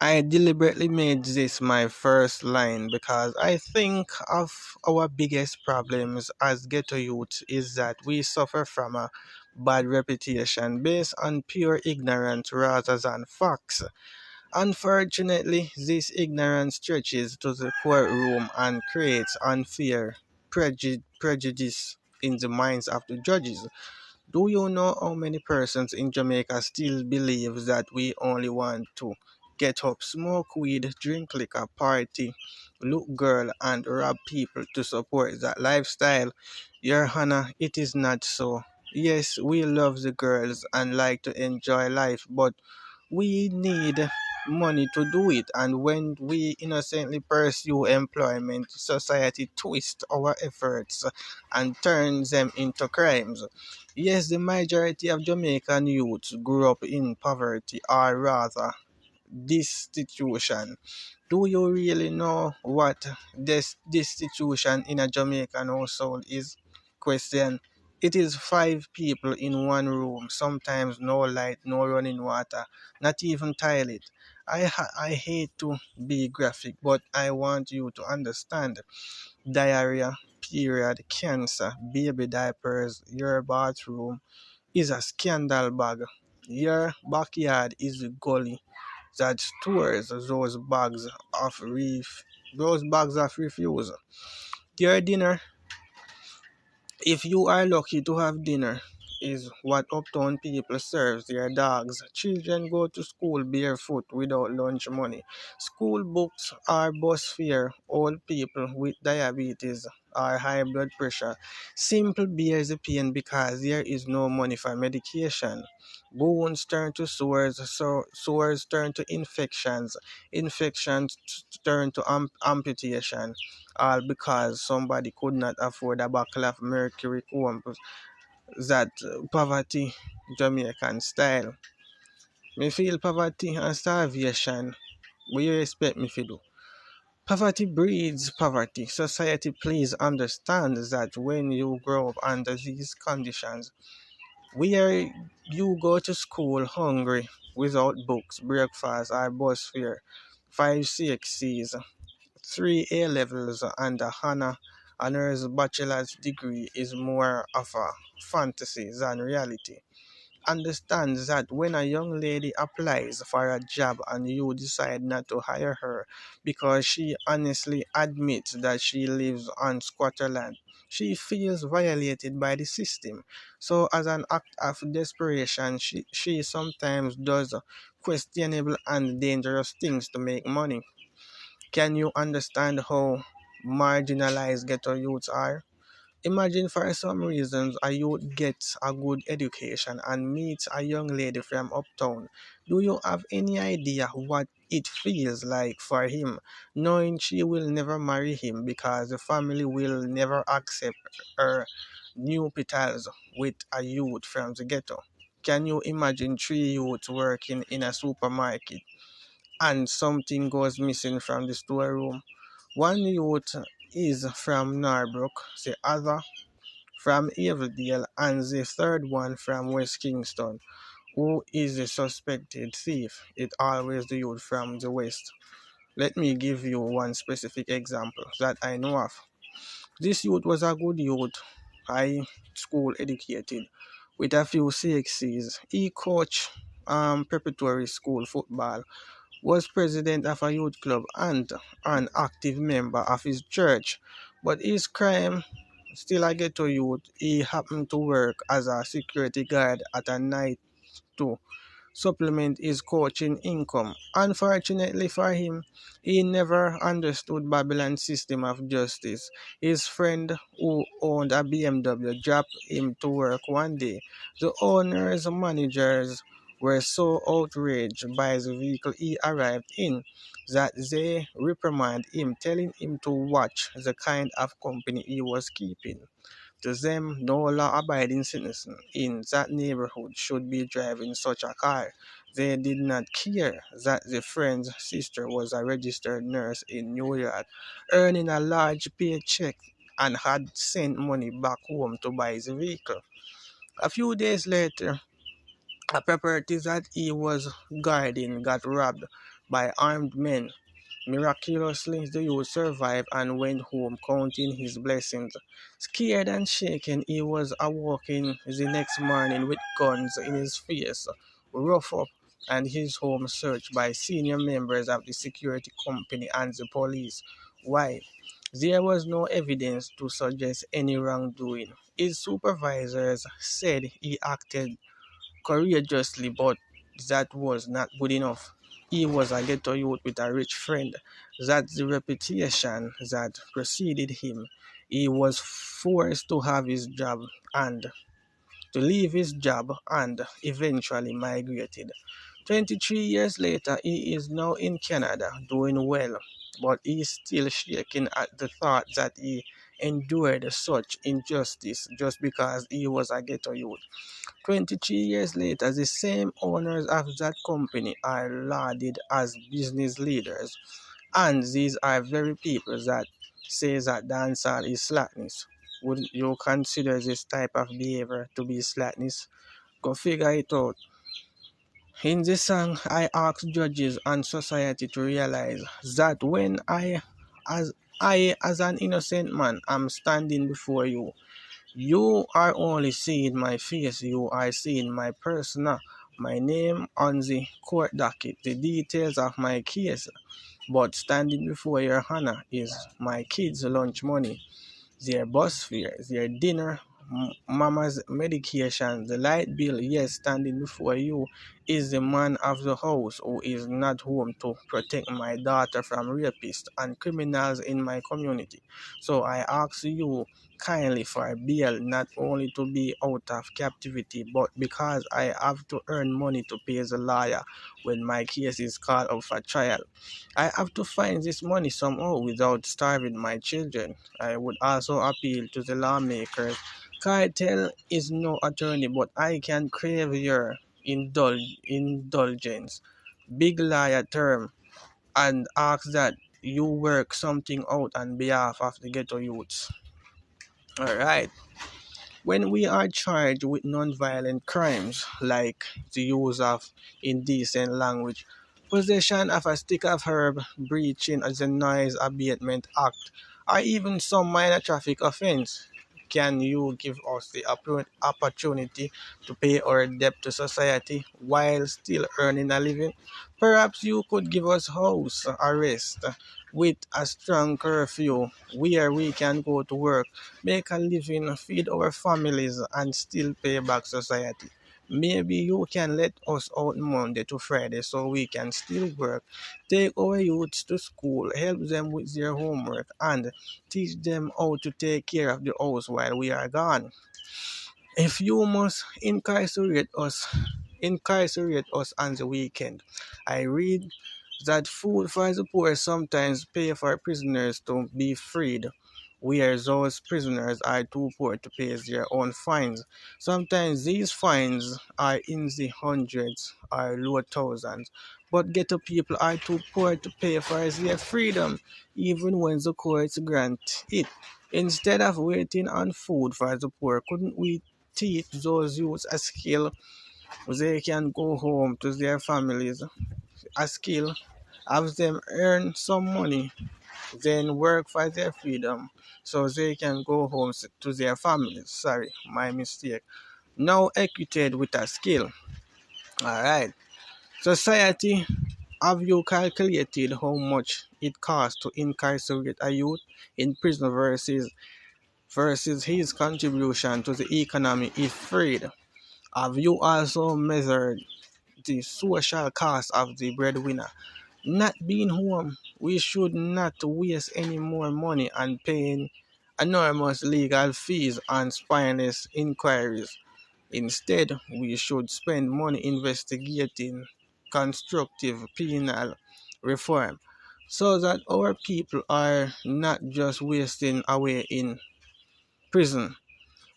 I deliberately made this my first line because I think of our biggest problems as ghetto youth is that we suffer from a bad reputation based on pure ignorance rather than facts. Unfortunately, this ignorance stretches to the courtroom and creates unfair prejudice in the minds of the judges. Do you know how many persons in Jamaica still believe that we only want to get up, smoke weed, drink liquor, party, look girl, and rob people to support that lifestyle? Your Honor, it is not so. Yes, we love the girls and like to enjoy life, but we need money to do it, and when we innocently pursue employment, society twists our efforts and turns them into crimes. Yes, the majority of Jamaican youths grew up in poverty or rather destitution. Do you really know what this destitution in a Jamaican household is? Question. It is five people in one room, sometimes no light, no running water, not even toilet. I hate to be graphic, but I want you to understand. Diarrhea, period, cancer, baby diapers, your bathroom is a scandal bag. Your backyard is the gully that stores those bags of refuse. Your dinner, if you are lucky to have dinner, is what uptown people serves their dogs. Children go to school barefoot without lunch money. School books are bus fare. Old people with diabetes or high blood pressure simple bears the pain because there is no money for medication. Wounds turn to sores, so sores turn to infections, infections turn to amputation, all because somebody could not afford a bottle of mercury comb, that poverty Jamaican style. Me feel poverty and starvation. What you expect me to do? Poverty breeds poverty. Society please understand that when you grow up under these conditions, where you go to school hungry without books, breakfast or bus fare, 5 CXCs, 3 A levels, and a honors bachelor's degree is more of a fantasy than reality. Understand that when a young lady applies for a job and you decide not to hire her because she honestly admits that she lives on squatter land, she feels violated by the system. So, as an act of desperation, she sometimes does questionable and dangerous things to make money. Can you understand how marginalized ghetto youths are? Imagine for some reasons a youth gets a good education and meets a young lady from uptown. Do you have any idea what it feels like for him, knowing she will never marry him because the family will never accept her new petals with a youth from the ghetto? Can you imagine three youths working in a supermarket and something goes missing from the storeroom? One youth is from Norbrook, the other from Evildale, and the third one from West Kingston. Who is the suspected thief? It always the youth from the West. Let me give you one specific example that I know of. This youth was a good youth, high school educated, with a few CXCs. He coached preparatory school football, was president of a youth club, and an active member of his church. But his crime, still a ghetto youth, he happened to work as a security guard at a night to supplement his coaching income. Unfortunately for him, he never understood Babylon's system of justice. His friend who owned a BMW dropped him to work one day. The owner's managers were so outraged by the vehicle he arrived in that they reprimanded him, telling him to watch the kind of company he was keeping. To them, no law-abiding citizen in that neighborhood should be driving such a car. They did not care that the friend's sister was a registered nurse in New York, earning a large paycheck and had sent money back home to buy the vehicle. A few days later, a property that he was guarding got robbed by armed men. Miraculously, the youth survived and went home counting his blessings. Scared and shaken, he was awoken the next morning with guns in his face, rough up, and his home searched by senior members of the security company and the police. Why? There was no evidence to suggest any wrongdoing. His supervisors said he acted courageously, but that was not good enough. He was a ghetto youth with a rich friend. That's the reputation that preceded him. He was forced to have his job and to leave his job and eventually migrated. 23 years later, he is now in Canada doing well, but he is still shaking at the thought that he endured such injustice just because he was a ghetto youth. 23 years later, the same owners of that company are lauded as business leaders, and these are very people that say that dancehall is slackness. Would you consider this type of behavior to be slackness? Go figure it out. In this song, I ask judges and society to realize that when as an innocent man, am standing before you, you are only seeing my face, you are seeing my persona, my name on the court docket, the details of my case. But standing before your honor is my kids' lunch money, their bus fare, their dinner, mama's medication, the light bill. Yes, standing before you is the man of the house who is not home to protect my daughter from rapists and criminals in my community. So I ask you kindly for bail, not only to be out of captivity, but because I have to earn money to pay the lawyer when my case is called up for trial. I have to find this money somehow without starving my children. I would also appeal to the lawmakers. Kartel is no attorney, but I can crave your indulgence. Big liar term, and ask that you work something out on behalf of the ghetto youths. Alright. When we are charged with non-violent crimes like the use of indecent language, possession of a stick of herb, breaching the Noise Abatement Act, or even some minor traffic offense, can you give us the opportunity to pay our debt to society while still earning a living? Perhaps you could give us house arrest with a strong curfew where we can go to work, make a living, feed our families, and still pay back society. Maybe you can let us out Monday to Friday so we can still work, take our youths to school, help them with their homework, and teach them how to take care of the house while we are gone. If you must incarcerate us on the weekend. I read that food for the poor sometimes pay for prisoners to be freed, where those prisoners are too poor to pay their own fines. Sometimes these fines are in the hundreds or low thousands, but ghetto people are too poor to pay for their freedom, even when the courts grant it. Instead of waiting on food for the poor, couldn't we teach those youths a skill they can go home to their families, a skill, have them earn some money, then work for their freedom so they can go home to their families? Sorry, my mistake. Now equited with a skill. Alright. Society, have you calculated how much it costs to incarcerate a youth in prison versus his contribution to the economy if freed? Have you also measured the social cost of the breadwinner not being home? We should not waste any more money on paying enormous legal fees and spineless inquiries. Instead, we should spend money investigating constructive penal reform so that our people are not just wasting away in prison.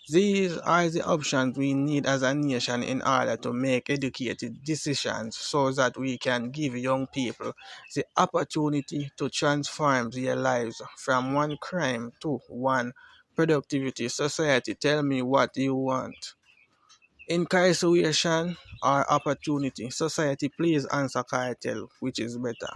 These are the options we need as a nation in order to make educated decisions so that we can give young people the opportunity to transform their lives from one crime to one productivity society. Tell me what you want. Incarceration or opportunity? Society, please answer Kartel, which is better.